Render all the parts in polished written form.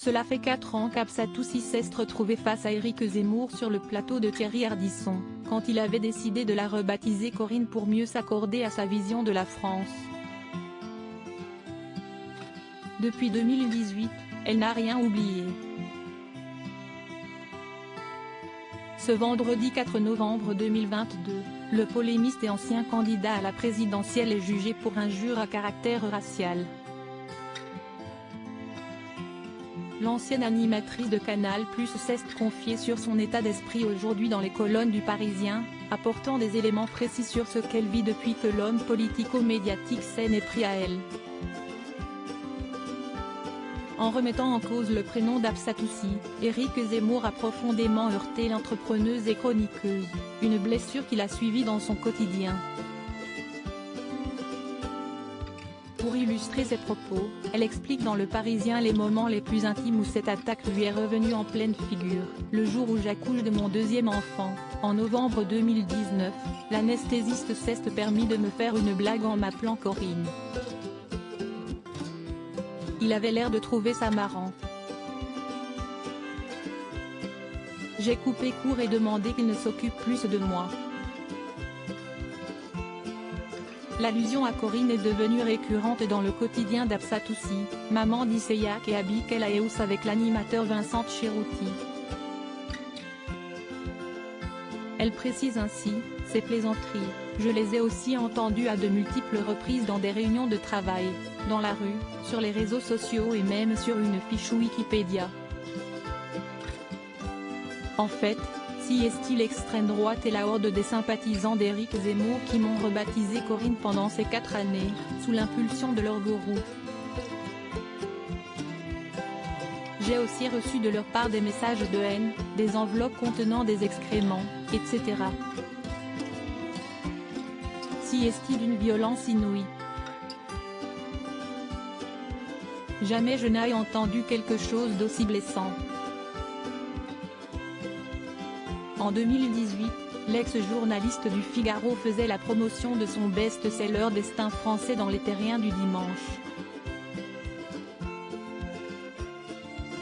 Cela fait 4 ans qu'Absatoussi s'est retrouvé face à Éric Zemmour sur le plateau de Thierry Ardisson, quand il avait décidé de la rebaptiser Corinne pour mieux s'accorder à sa vision de la France. Depuis 2018, elle n'a rien oublié. Ce vendredi 4 novembre 2022, le polémiste et ancien candidat à la présidentielle est jugé pour injure à caractère racial. L'ancienne animatrice de Canal+ s'est confiée sur son état d'esprit aujourd'hui dans les colonnes du Parisien, apportant des éléments précis sur ce qu'elle vit depuis que l'homme politico-médiatique s'en est pris à elle. En remettant en cause le prénom d'Absatoussi, Éric Zemmour a profondément heurté l'entrepreneuse et chroniqueuse, une blessure qui l'a suivie dans son quotidien. Pour illustrer ses propos, elle explique dans Le Parisien les moments les plus intimes où cette attaque lui est revenue en pleine figure. Le jour où j'accouche de mon deuxième enfant, en novembre 2019, l'anesthésiste s'est permis de me faire une blague en m'appelant Corinne. Il avait l'air de trouver ça marrant. J'ai coupé court et demandé qu'il ne s'occupe plus de moi. L'allusion à Corinne est devenue récurrente dans le quotidien d'Absatoussi, maman d'Isseyak et Abigail Aeus avec l'animateur Vincent Cherouti. Elle précise ainsi, ces plaisanteries, je les ai aussi entendues à de multiples reprises dans des réunions de travail, dans la rue, sur les réseaux sociaux et même sur une fiche Wikipédia. En fait, si est l'extrême droite et la horde des sympathisants d'Éric Zemmour qui m'ont rebaptisé Corinne pendant ces 4 années, sous l'impulsion de leur gourou. J'ai aussi reçu de leur part des messages de haine, des enveloppes contenant des excréments, etc. Si est d'une violence inouïe. Jamais je n'ai entendu quelque chose d'aussi blessant. En 2018, l'ex-journaliste du Figaro faisait la promotion de son best-seller Destin français dans les Terriens du dimanche.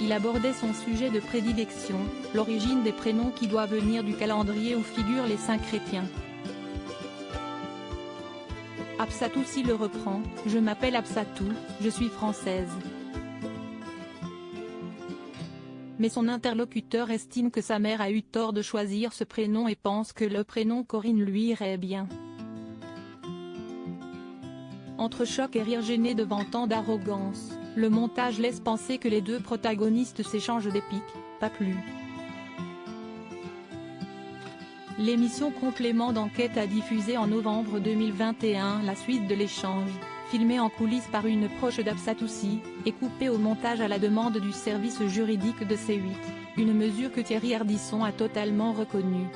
Il abordait son sujet de prédilection, l'origine des prénoms qui doit venir du calendrier où figurent les saints chrétiens. Absatoussi le reprend, je m'appelle Absatou, je suis française. Mais son interlocuteur estime que sa mère a eu tort de choisir ce prénom et pense que le prénom Corinne lui irait bien. Entre choc et rire gêné devant tant d'arrogance, le montage laisse penser que les deux protagonistes s'échangent des piques, pas plus. L'émission Complément d'enquête a diffusé en novembre 2021 la suite de l'échange, filmée en coulisses par une proche d'Absatoussi, et coupée au montage à la demande du service juridique de C8, une mesure que Thierry Ardisson a totalement reconnue.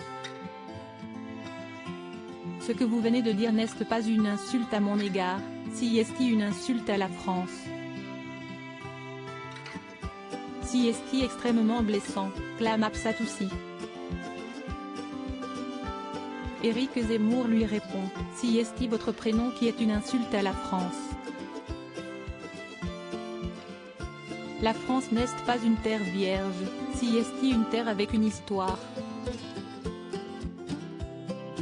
Ce que vous venez de dire n'est pas une insulte à mon égard, si est une insulte à la France. Si est extrêmement blessant, clame Absatoussi. Éric Zemmour lui répond, si est votre prénom qui est une insulte à la France. La France n'est pas une terre vierge, si est une terre avec une histoire.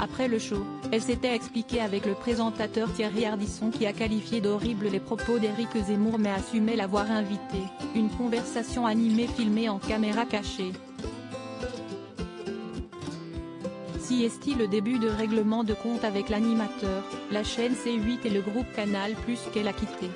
Après le show, elle s'était expliquée avec le présentateur Thierry Ardisson qui a qualifié d'horribles les propos d'Éric Zemmour mais assumait l'avoir invité, une conversation animée filmée en caméra cachée. Si est le début de règlement de compte avec l'animateur, la chaîne C8 et le groupe Canal+ qu'elle a quitté.